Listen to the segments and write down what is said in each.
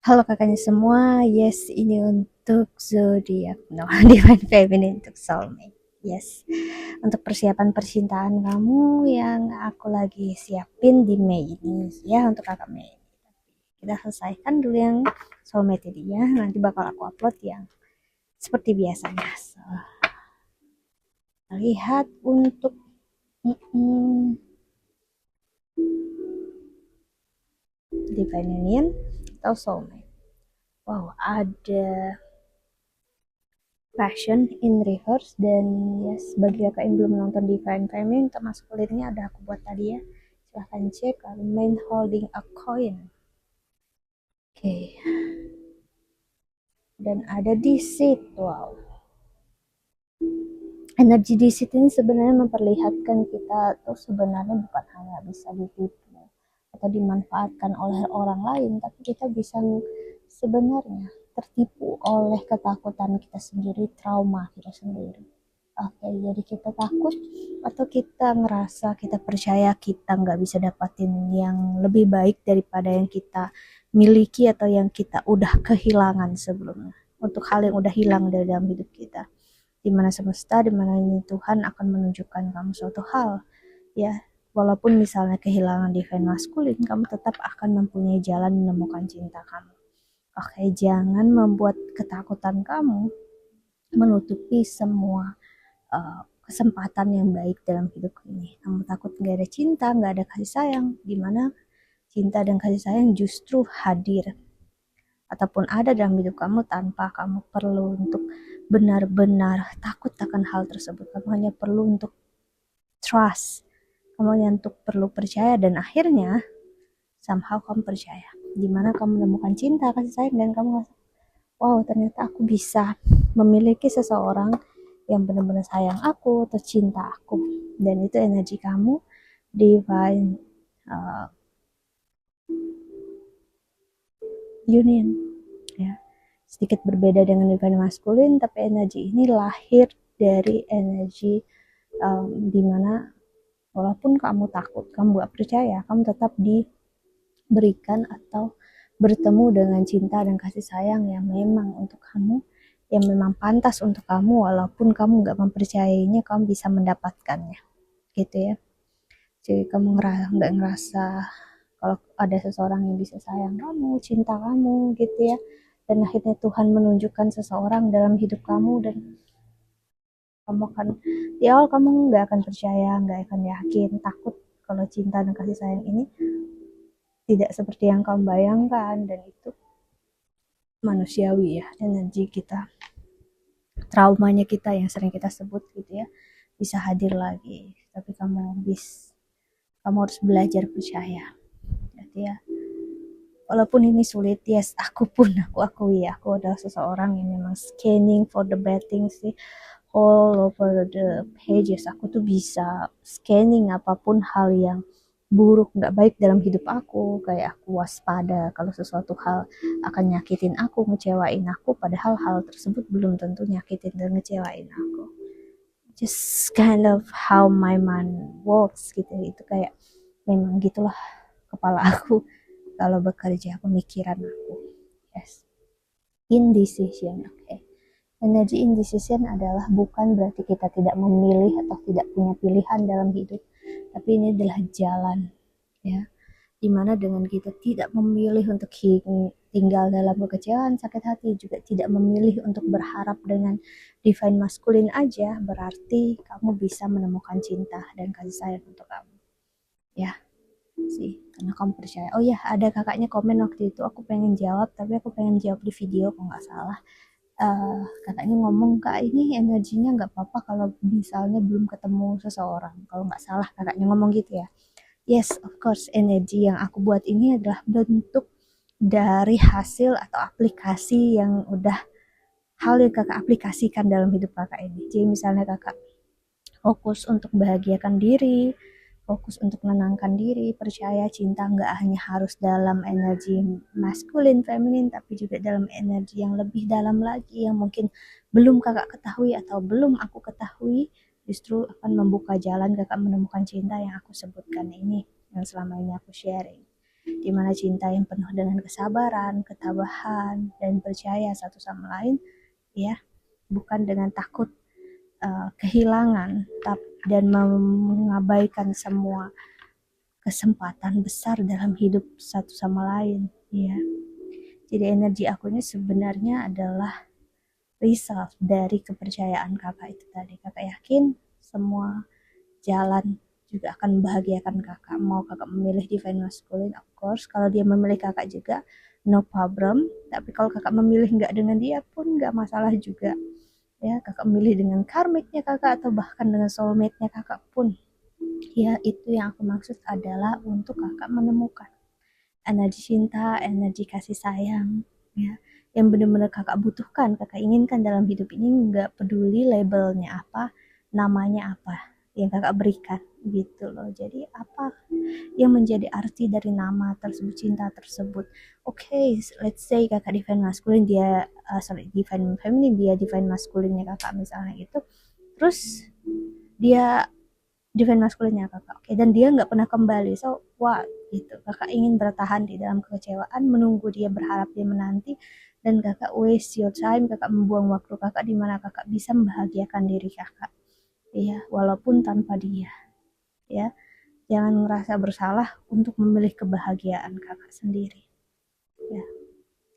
Halo kakaknya semua, yes ini untuk zodiak, no, divine feminine untuk soulmate. Yes, untuk persiapan percintaan kamu yang aku lagi siapin di Mei ini ya, untuk kakak Mei. Kita selesaikan dulu yang soulmate ini ya, nanti bakal aku upload yang seperti biasanya. So, lihat untuk divine union atau soulmate. Wow, ada Passion in Reverse, dan yes, bagi kakak yang belum nonton Divine Feminine termasuk kulitnya ada aku buat tadi ya, silahkan cek. Main holding a coin, oke, dan ada di situ. Wow, energi di situ ini sebenarnya memperlihatkan kita tuh sebenarnya bukan hanya bisa ditipu atau dimanfaatkan oleh orang lain, tapi kita bisa sebenarnya tertipu oleh ketakutan kita sendiri, trauma kita sendiri. Oke, jadi kita takut atau kita ngerasa, kita percaya kita nggak bisa dapatin yang lebih baik daripada yang kita miliki atau yang kita udah kehilangan sebelumnya. Untuk hal yang udah hilang dari dalam hidup kita. Dimana semesta, dimana ini Tuhan akan menunjukkan kamu suatu hal. Ya, walaupun misalnya kehilangan divine maskulin, kamu tetap akan mempunyai jalan menemukan cinta kamu. Oke, jangan membuat ketakutan kamu menutupi semua kesempatan yang baik dalam hidup ini. Kamu takut nggak ada cinta, nggak ada kasih sayang, di mana cinta dan kasih sayang justru hadir ataupun ada dalam hidup kamu tanpa kamu perlu untuk benar-benar takut akan hal tersebut. Kamu hanya perlu untuk trust, kamu hanya untuk perlu percaya, dan akhirnya somehow kamu percaya, di mana kamu menemukan cinta, kasih sayang, dan kamu merasa, wow, ternyata aku bisa memiliki seseorang yang benar-benar sayang aku atau cinta aku. Dan itu energi kamu divine uh, union ya. Sedikit berbeda dengan divine masculine, tapi energi ini lahir dari energi dimana walaupun kamu takut, kamu gak percaya, kamu tetap diberikan atau bertemu dengan cinta dan kasih sayang yang memang untuk kamu, yang memang pantas untuk kamu, walaupun kamu gak mempercayainya, kamu bisa mendapatkannya gitu ya. Jadi kamu nggak ngerasa kalau ada seseorang yang bisa sayang kamu, cinta kamu gitu ya, dan akhirnya Tuhan menunjukkan seseorang dalam hidup kamu, dan kamu akan, di awal kamu nggak akan percaya, nggak akan yakin, takut kalau cinta dan kasih sayang ini tidak seperti yang kamu bayangkan, dan itu manusiawi ya, energi kita, traumanya kita yang sering kita sebut gitu ya, bisa hadir lagi, tapi kamu harus belajar percaya gitu ya. Walaupun ini sulit, yes, aku akui ya, aku adalah seseorang yang memang scanning for the bad things sih, all over the pages. Aku tuh bisa scanning apapun hal yang buruk, nggak baik dalam hidup aku, kayak aku waspada kalau sesuatu hal akan nyakitin aku, ngecewain aku, padahal hal tersebut belum tentu nyakitin dan ngecewain aku. Just kind of how my mind works gitu, itu kayak memang gitulah kepala aku kalau bekerja, pemikiran aku. Yes, indecision. Okay, energi indecision adalah bukan berarti kita tidak memilih atau tidak punya pilihan dalam hidup, tapi ini adalah jalan ya, dimana dengan kita tidak memilih untuk tinggal dalam kekecewaan, sakit hati, juga tidak memilih untuk berharap dengan divine masculine aja, berarti kamu bisa menemukan cinta dan kasih sayang untuk kamu ya sih, karena kamu percaya. Oh ya, ada kakaknya komen waktu itu, aku pengen jawab tapi aku pengen jawab di video kalau nggak salah. Kakaknya ngomong, kak ini energinya nggak apa-apa kalau misalnya belum ketemu seseorang, kalau nggak salah kakaknya ngomong gitu ya. Yes, of course, energi yang aku buat ini adalah bentuk dari hasil atau aplikasi yang udah, hal yang kakak aplikasikan dalam hidup kakak ini. Jadi misalnya kakak fokus untuk bahagiakan diri, fokus untuk menenangkan diri, percaya cinta nggak hanya harus dalam energi maskulin, feminin, tapi juga dalam energi yang lebih dalam lagi yang mungkin belum kakak ketahui atau belum aku ketahui, justru akan membuka jalan kakak menemukan cinta yang aku sebutkan ini, yang selama ini aku sharing. dimana cinta yang penuh dengan kesabaran, ketabahan, dan percaya satu sama lain, ya, bukan dengan takut kehilangan dan mengabaikan semua kesempatan besar dalam hidup satu sama lain, ya. Jadi energi aku ini sebenarnya adalah result dari kepercayaan kakak itu tadi. Kakak yakin semua jalan juga akan membahagiakan kakak. Mau kakak memilih divine masculine, of course. Kalau dia memilih kakak juga, no problem. Tapi kalau kakak memilih nggak dengan dia pun nggak masalah juga. Ya, kakak memilih dengan karmiknya kakak atau bahkan dengan soulmate-nya kakak pun. Ya, itu yang aku maksud adalah untuk kakak menemukan energi cinta, energi kasih sayang, ya, yang benar-benar kakak butuhkan, kakak inginkan dalam hidup ini, nggak peduli labelnya apa, namanya apa yang kakak berikan, gitu loh. Jadi apa yang menjadi arti dari nama tersebut, cinta tersebut. Okay, let's say kakak divine masculine, dia divine feminine, dia divine masculine-nya kakak misalnya gitu. Terus dia divine masculine-nya kakak, oke, dan dia nggak pernah kembali, so what gitu. Kakak ingin bertahan di dalam kekecewaan, menunggu dia, berharap dia menanti, dan kakak waste your time, kakak membuang waktu kakak di mana kakak bisa membahagiakan diri kakak, ya, walaupun tanpa dia, ya. Jangan merasa bersalah untuk memilih kebahagiaan kakak sendiri, ya.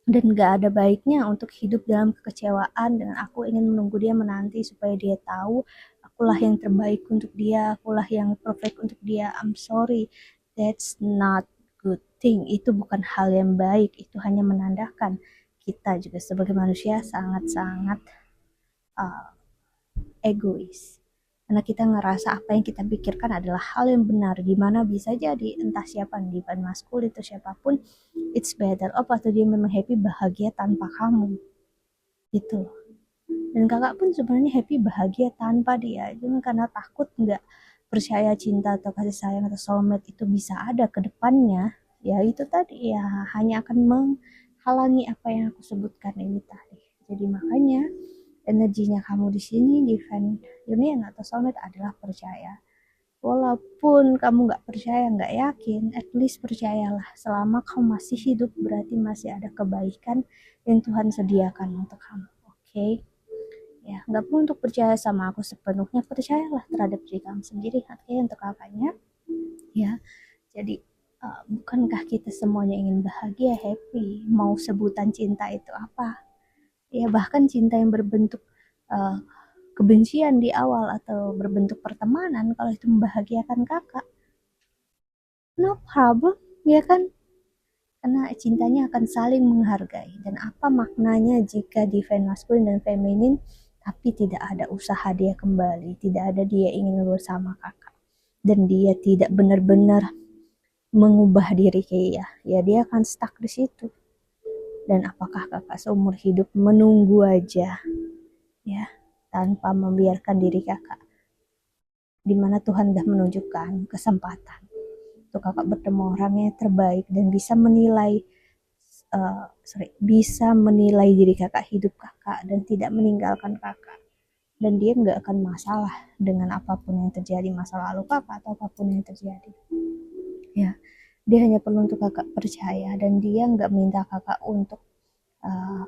Dan gak ada baiknya untuk hidup dalam kekecewaan dan aku ingin menunggu dia, menanti supaya dia tahu akulah yang terbaik untuk dia, akulah yang perfect untuk dia. I'm sorry, that's not good thing. Itu bukan hal yang baik. Itu hanya menandakan kita juga sebagai manusia sangat-sangat uh, egois. Karena kita ngerasa apa yang kita pikirkan adalah hal yang benar, dimana bisa jadi entah siapa, divine masculine itu siapapun, it's better off atau dia memang happy bahagia tanpa kamu, gitu. Dan kakak pun sebenarnya happy bahagia tanpa dia, cuma karena takut nggak percaya cinta atau kasih sayang atau soulmate itu bisa ada ke depannya, ya itu tadi, ya hanya akan menghalangi apa yang aku sebutkan ini tadi. Jadi makanya energinya kamu di sini divine union atau soulmate adalah percaya. Walaupun kamu nggak percaya, nggak yakin, at least percayalah. Selama kamu masih hidup, berarti masih ada kebaikan yang Tuhan sediakan untuk kamu. Oke? Ya, nggak perlu untuk percaya sama aku sepenuhnya. Percayalah terhadap diri kamu sendiri. Oke, untuk kakaknya. Ya, jadi bukankah kita semuanya ingin bahagia, happy? Mau sebutan cinta itu apa? Ya, bahkan cinta yang berbentuk uh, kebencian di awal atau berbentuk pertemanan, kalau itu membahagiakan kakak, no problem, ya kan? Karena cintanya akan saling menghargai. Dan apa maknanya jika divine masculine dan feminine tapi tidak ada usaha dia kembali, tidak ada dia ingin bersama kakak, dan dia tidak benar-benar mengubah diri kayak ya dia akan stuck di situ. Dan apakah kakak seumur hidup menunggu aja, ya, tanpa membiarkan diri kakak, dimana Tuhan sudah menunjukkan kesempatan untuk kakak bertemu orang yang terbaik dan bisa menilai bisa menilai diri kakak, hidup kakak, dan tidak meninggalkan kakak. Dan dia nggak akan masalah dengan apapun yang terjadi, masa lalu kakak atau apapun yang terjadi, ya. Dia hanya perlu untuk kakak percaya, dan dia nggak minta kakak untuk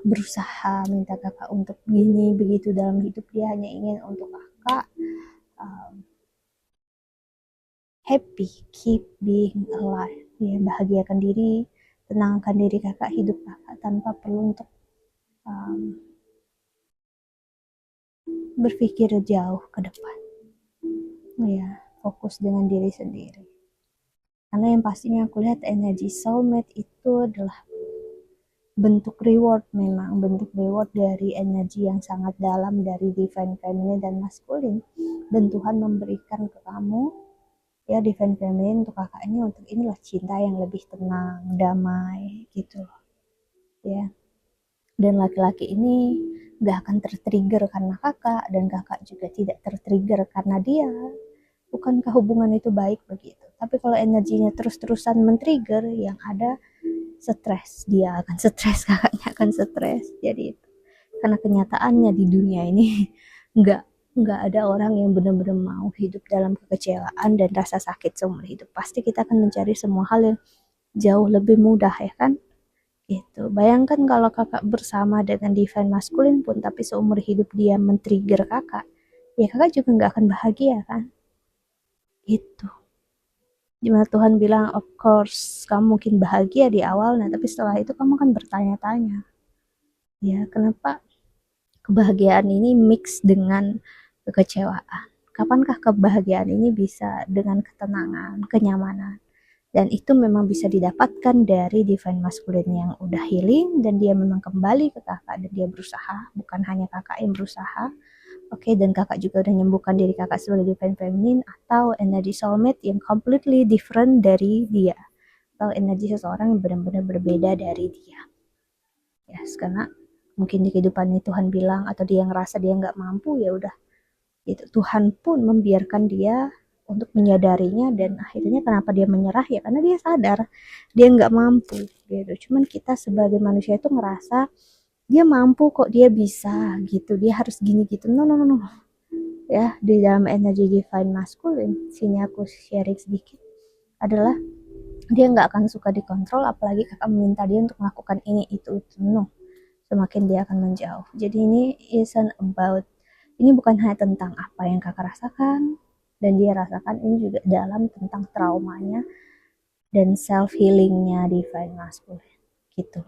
berusaha, minta kakak untuk gini begitu dalam hidup. Dia hanya ingin untuk kakak happy, keep being alive, ya, bahagiakan diri, tenangkan diri kakak, hidup kakak tanpa perlu untuk berpikir jauh ke depan, ya, fokus dengan diri sendiri. Karena yang pastinya aku lihat energi soulmate itu adalah bentuk reward, memang bentuk reward dari energi yang sangat dalam dari divine feminine dan masculine, dan Tuhan memberikan ke kamu, ya, divine feminine untuk kakak ini, untuk inilah cinta yang lebih tenang, damai gitu, ya. Dan laki-laki ini gak akan tertrigger karena kakak, dan kakak juga tidak tertrigger karena dia. Bukankah hubungan itu baik begitu? Tapi kalau energinya terus-terusan men-trigger, yang ada stres, dia akan stres, kakaknya akan stres. Jadi itu karena kenyataannya di dunia ini nggak nggak ada orang yang benar-benar mau hidup dalam kekecewaan dan rasa sakit seumur hidup. Pasti kita akan mencari semua hal yang jauh lebih mudah ya kan. Gitu. Bayangkan kalau kakak bersama dengan divine masculine pun tapi seumur hidup dia men-trigger kakak, ya kakak juga nggak akan bahagia kan. Gitu. Dimana Tuhan bilang, of course kamu mungkin bahagia di awalnya, tapi setelah itu kamu akan bertanya-tanya, ya kenapa kebahagiaan ini mix dengan kekecewaan. Kapankah kebahagiaan ini bisa dengan ketenangan, kenyamanan? Dan itu memang bisa didapatkan dari divine masculine yang udah healing, dan dia memang kembali ke kakak dan dia berusaha, bukan hanya kakak yang berusaha. Oke, dan kakak juga udah menyembuhkan diri kakak sebagai divine feminine atau energi soulmate yang completely different dari dia, atau energi seseorang yang benar-benar berbeda dari dia. Yes, karena mungkin di kehidupan Tuhan bilang atau dia ngerasa dia nggak mampu, ya udah gitu. Tuhan pun membiarkan dia untuk menyadarinya, dan akhirnya kenapa dia menyerah, ya karena dia sadar dia nggak mampu gitu. Cuman kita sebagai manusia itu ngerasa dia mampu kok, dia bisa gitu, dia harus gini gitu. No, no, no, no. Ya, di dalam energi divine masculine, sini aku sharing sedikit, adalah dia nggak akan suka dikontrol, apalagi kakak meminta dia untuk melakukan ini itu. No, semakin dia akan menjauh. Jadi ini isn't about, ini bukan hanya tentang apa yang kakak rasakan dan dia rasakan, ini juga dalam tentang traumanya dan self healingnya divine masculine gitu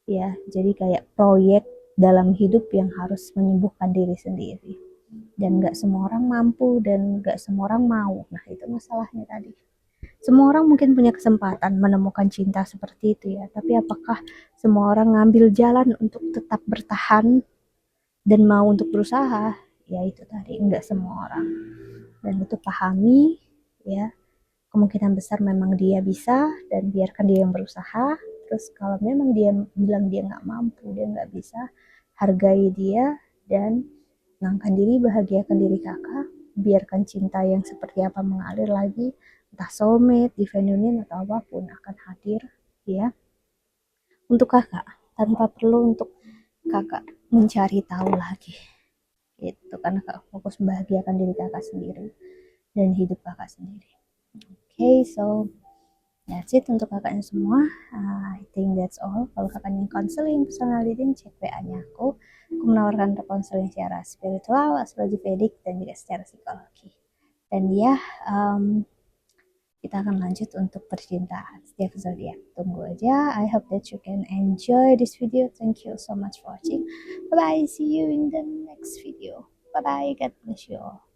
ya. Jadi kayak proyek dalam hidup yang harus menyembuhkan diri sendiri, dan gak semua orang mampu dan gak semua orang mau. Nah itu masalahnya tadi. Semua orang mungkin punya kesempatan menemukan cinta seperti itu ya, tapi apakah semua orang ngambil jalan untuk tetap bertahan dan mau untuk berusaha? Ya itu tadi, enggak semua orang. Dan itu pahami ya, kemungkinan besar memang dia bisa, dan biarkan dia yang berusaha. Terus kalau memang dia bilang dia nggak mampu, dia nggak bisa, hargai dia dan tenangkan diri, bahagiakan diri kakak. Biarkan cinta yang seperti apa mengalir lagi, entah soulmate, divine union atau apapun akan hadir ya untuk kakak, tanpa perlu untuk kakak mencari tahu lagi gitu, karena kakak fokus membahagiakan diri kakak sendiri dan hidup kakak sendiri. Okay, so that's it untuk kakaknya semua. I think that's all. Kalau kakaknya counseling, personal reading, cek WA-nya aku. Aku menawarkan konseling secara spiritual, astrologi Vedic, dan juga secara psikologi. Dan ya, kita akan lanjut untuk percintaan setiap zodiak. Tunggu aja. I hope that you can enjoy this video. Thank you so much for watching. Bye bye. See you in the next video. Bye bye. God bless you all.